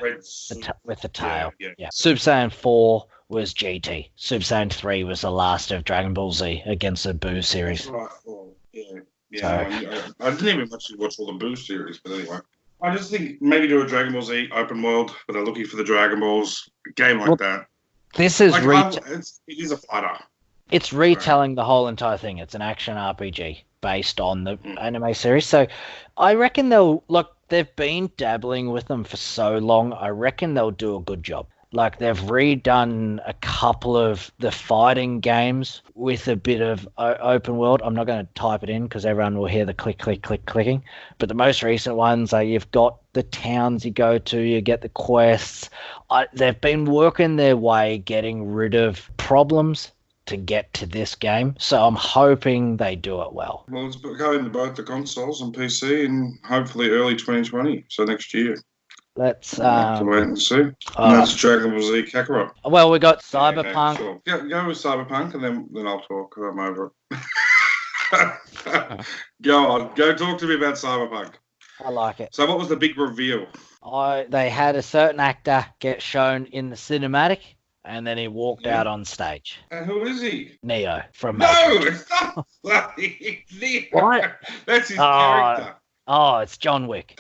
with the tail. Yeah. Super Saiyan 4 was GT. Super Saiyan 3 was the last of Dragon Ball Z against the Boo series. That's right. Oh, yeah. I didn't even actually watch all the Boo series, but anyway. I just think maybe do a Dragon Ball Z open world, but they're looking for the Dragon Balls. A game like that. This is it is a fighter. It's retelling the whole entire thing. It's an action RPG based on the anime series. So I reckon they've been dabbling with them for so long. I reckon they'll do a good job. Like, they've redone a couple of the fighting games with a bit of open world. I'm not going to type it in because everyone will hear the click, click, click, clicking. But the most recent ones are you've got the towns you go to, you get the quests. They've been working their way getting rid of problems to get to this game. So I'm hoping they do it well. Well, it's going to both the consoles and PC and hopefully early 2020, so next year. Let's wait and see. And that's Dragon Ball Z Kakarot. Well, we got Cyberpunk. Okay, sure. Go with Cyberpunk, and then I'll talk because I'm over it. Go on. Go talk to me about Cyberpunk. I like it. So what was the big reveal? They had a certain actor get shown in the cinematic, and then he walked out on stage. And who is he? Neo from Matrix. It's not bloody Neo. What? That's his character. Oh, it's John Wick.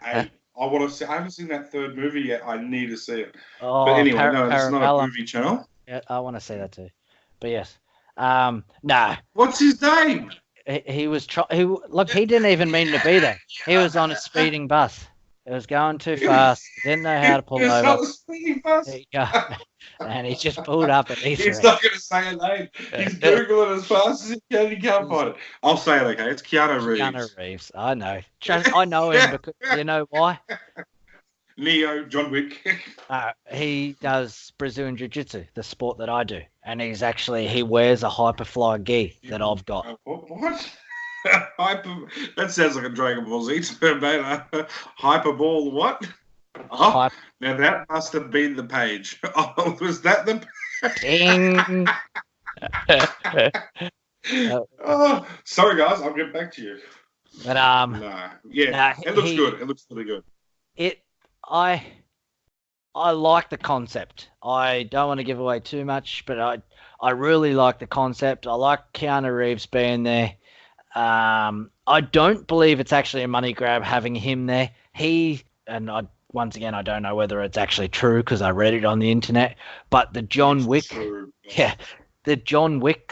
Hey, I want to see. I haven't seen that third movie yet. I need to see it. Oh, but anyway, no, it's not a movie channel. Yeah, I want to see that too. But yes, no. What's his name? He was he didn't even mean to be there. He was on a speeding bus. It was going too fast. He didn't know how to pull over. On a speeding bus. There you go. And he just pulled up at E3. He's not going to say a name. He's Googling as fast as he can. He can't find it. I'll say it, okay? It's Keanu Reeves. Keanu Reeves. I know. I know him because, you know why? Neo, John Wick. He does Brazilian Jiu-Jitsu, the sport that I do. And he wears a Hyperfly gi that I've got. What? That sounds like a Dragon Ball Z term, mate. Hyperball what? Oh, now that must have been the page. Oh, was that the ding? Oh, sorry guys, I'll get back to you. But it looks good. It looks really good. I like the concept. I don't want to give away too much, but I really like the concept. I like Keanu Reeves being there. I don't believe it's actually a money grab having him there. Once again, I don't know whether it's actually true because I read it on the internet, but the John Wick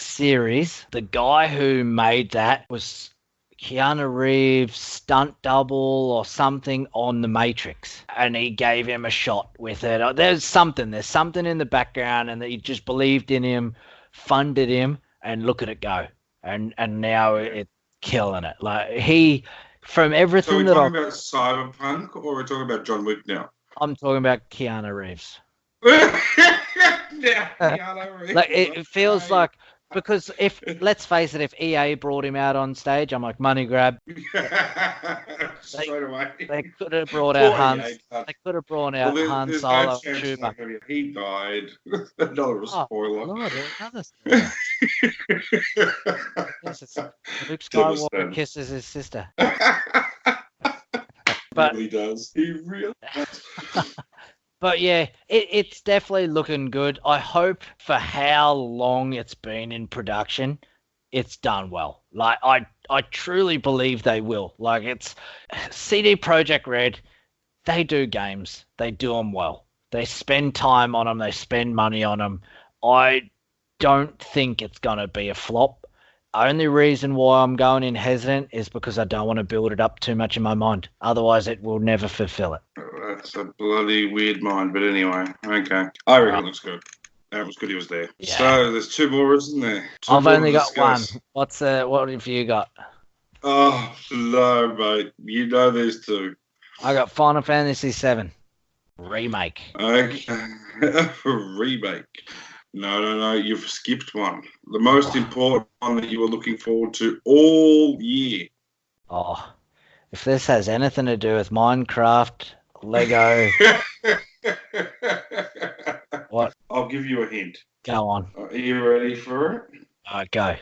series, the guy who made that was Keanu Reeves' stunt double or something on The Matrix, and he gave him a shot with it. There's something in the background, and that he just believed in him, funded him, and look at it go. And now it's killing it. Like from everything so we're talking about Cyberpunk, or we're talking about John Wick now? I'm talking about Keanu Reeves. Keanu Reeves. Like it feels like, because let's face it, if EA brought him out on stage, I'm like, money grab. Straight away. They could have brought out Han. They could have brought out Han Solo and Chewbacca. He died. Another spoiler. Lord, another spoiler. Luke Skywalker kisses his sister. But he does. He really does. But yeah, it's definitely looking good. I hope for how long it's been in production, it's done well. Like I truly believe they will. Like it's CD Projekt Red, they do games. They do them well. They spend time on them. They spend money on them. I don't think it's going to be a flop. Only reason why I'm going in hesitant is because I don't want to build it up too much in my mind. Otherwise, it will never fulfill it. That's a bloody weird mind, but anyway, okay. I reckon it looks good. That was good he was there. Yeah. So there's two more, isn't there? I've only got one. What have you got? Oh, no, mate. You know there's two. I got Final Fantasy VII Remake. Okay. Remake. No. You've skipped one. The most important one that you were looking forward to all year. Oh, if this has anything to do with Minecraft, Lego, what? I'll give you a hint. Go on. Are you ready for it? Go.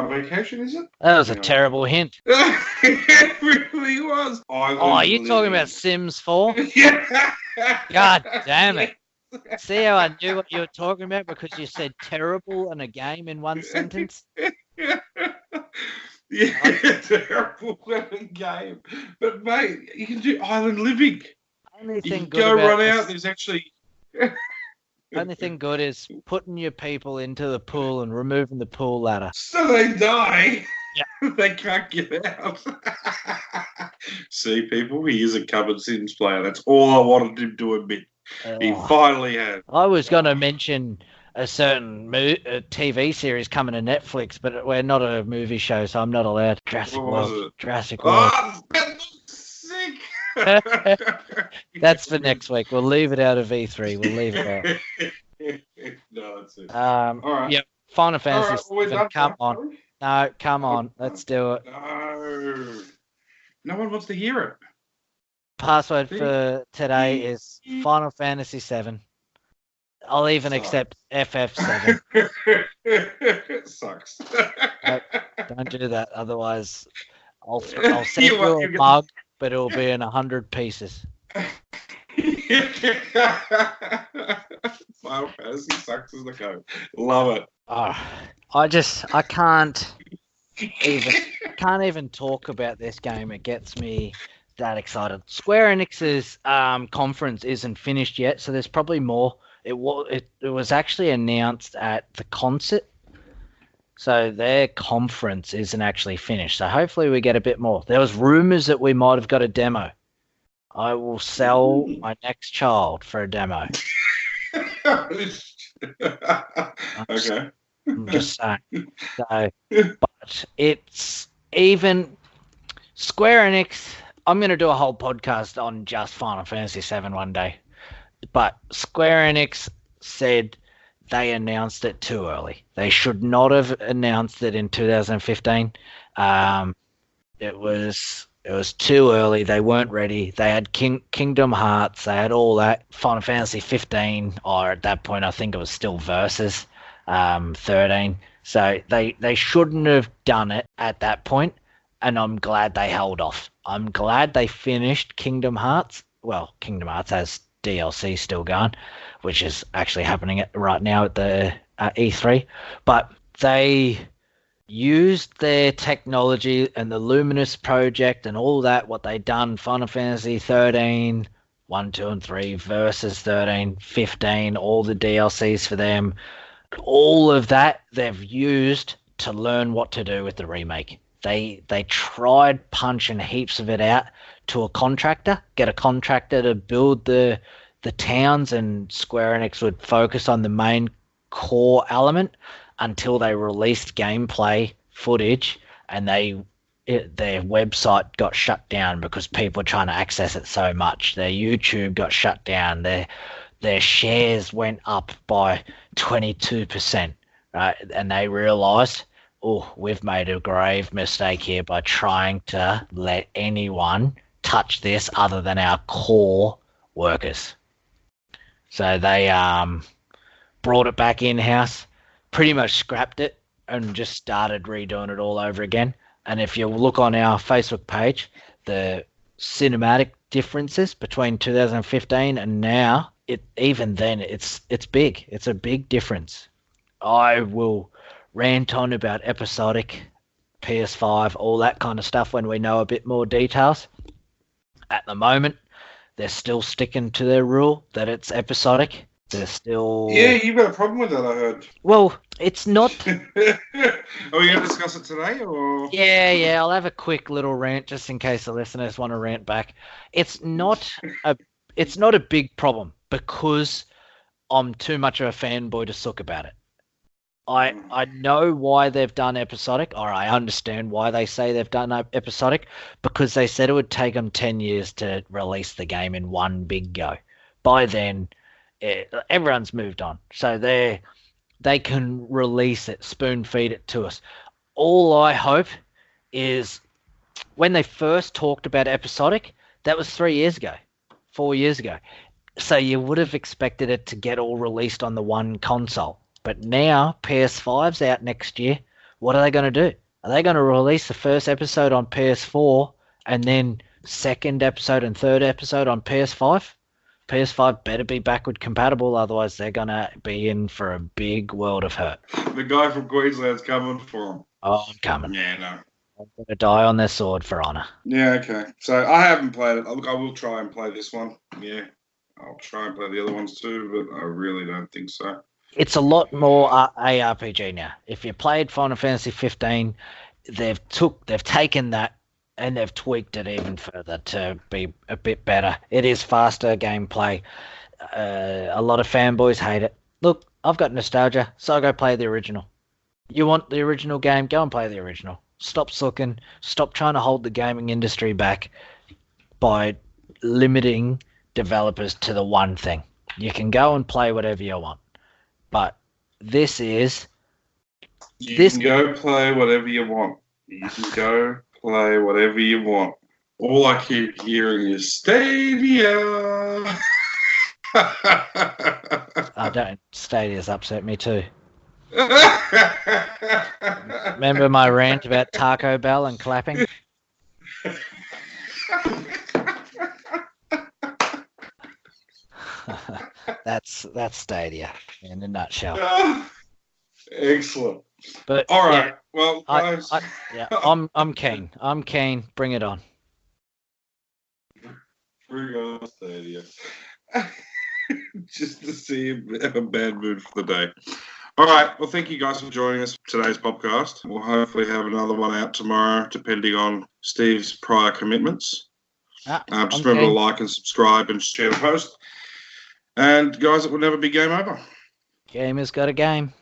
Vacation, is it? That was a terrible hint. It really was. Oh, you're talking about Sims 4? Yeah. God damn it. See how I knew what you were talking about because you said terrible and a game in one sentence? Yeah, terrible in a game. But, mate, you can do island living. Only You thing can good go about run this, out. There's actually... only thing good is putting your people into the pool and removing the pool ladder. So they die. Yeah. They can't get out. See, people, he is a covered Sims player. That's all I wanted him to admit. He finally has. I was going to mention a certain TV series coming to Netflix, but we're not a movie show, so I'm not allowed. Jurassic World. Oh, that looks sick. That's for next week. We'll leave it out of E3. We'll leave it out. No, that's it. All right. Yep. Final Fantasy VII. Come on. No, come on. Let's do it. No one wants to hear it. Password for today is Final Fantasy VII. I'll even accept FF7. Sucks. Don't do that. Otherwise, I'll send you a mug, but it'll be in 100 pieces. Final Fantasy sucks as the code. Love it. I can't even talk about this game. It gets me that excited. Square Enix's conference isn't finished yet, so there's probably more. It was actually announced at the concert, so their conference isn't actually finished. So hopefully we get a bit more. There was rumors that we might have got a demo. I will sell my next child for a demo. Okay. I'm just saying. So, but it's even Square Enix. I'm going to do a whole podcast on just Final Fantasy VII one day. But Square Enix said they announced it too early. They should not have announced it in 2015. It was too early. They weren't ready. They had Kingdom Hearts. They had all that. Final Fantasy 15, or at that point, I think it was still Versus 13. So they shouldn't have done it at that point, and I'm glad they held off. I'm glad they finished Kingdom Hearts. Well, Kingdom Hearts has DLC still going, which is actually happening right now at the E3. But they used their technology and the Luminous project and all that, what they done, Final Fantasy 13, 1, 2, and 3, Versus 13, 15, all the DLCs for them, all of that they've used to learn what to do with the remake. They tried punching heaps of it out to a contractor, get a contractor to build the towns, and Square Enix would focus on the main core element until they released gameplay footage, and their website got shut down because people were trying to access it so much. Their YouTube got shut down. Their shares went up by 22%, right? And they realized, we've made a grave mistake here by trying to let anyone touch this other than our core workers. So they brought it back in-house, pretty much scrapped it, and just started redoing it all over again. And if you look on our Facebook page, the cinematic differences between 2015 and now, even then it's big. It's a big difference. I will rant on about episodic, PS5, all that kind of stuff when we know a bit more details. At the moment, they're still sticking to their rule that it's episodic. They're still... Yeah, you've got a problem with that, I heard. Well, it's not... Are we going to discuss it today, or...? Yeah, I'll have a quick little rant just in case the listeners want to rant back. It's not a big problem because I'm too much of a fanboy to suck about it. I know why they've done episodic, or I understand why they say they've done episodic, because they said it would take them 10 years to release the game in one big go. by then, everyone's moved on. So they can release it, spoon feed it to us. All I hope is when they first talked about episodic, that was 3 years ago, 4 years ago. So you would have expected it to get all released on the one console. But now PS5's out next year. What are they going to do? Are they going to release the first episode on PS4 and then second episode and third episode on PS5? PS5 better be backward compatible, otherwise they're going to be in for a big world of hurt. The guy from Queensland's coming for him. Oh, I'm coming. Yeah, no. I'm going to die on their sword for honour. Yeah, okay. So I haven't played it. Look, I will try and play this one. Yeah. I'll try and play the other ones too, but I really don't think so. It's a lot more ARPG now. If you played Final Fantasy 15, they've taken that and they've tweaked it even further to be a bit better. It is faster gameplay. A lot of fanboys hate it. Look, I've got nostalgia, so I'll go play the original. You want the original game? Go and play the original. Stop sucking. Stop trying to hold the gaming industry back by limiting developers to the one thing. You can go and play whatever you want. But this is... You can go play whatever you want. You can go play whatever you want. All I keep hearing is Stadia. I don't. Stadia's upset me too. Remember my rant about Taco Bell and clapping? That's Stadia in a nutshell. Excellent. But all right, yeah, well, guys, I'm keen. I'm keen. Bring it on. Bring on Stadia. Just to see him have a bad mood for the day. All right. Well, thank you guys for joining us for today's podcast. We'll hopefully have another one out tomorrow, depending on Steve's prior commitments. Just remember to like and subscribe and share the post. And guys, it will never be game over. Gamer's got a game.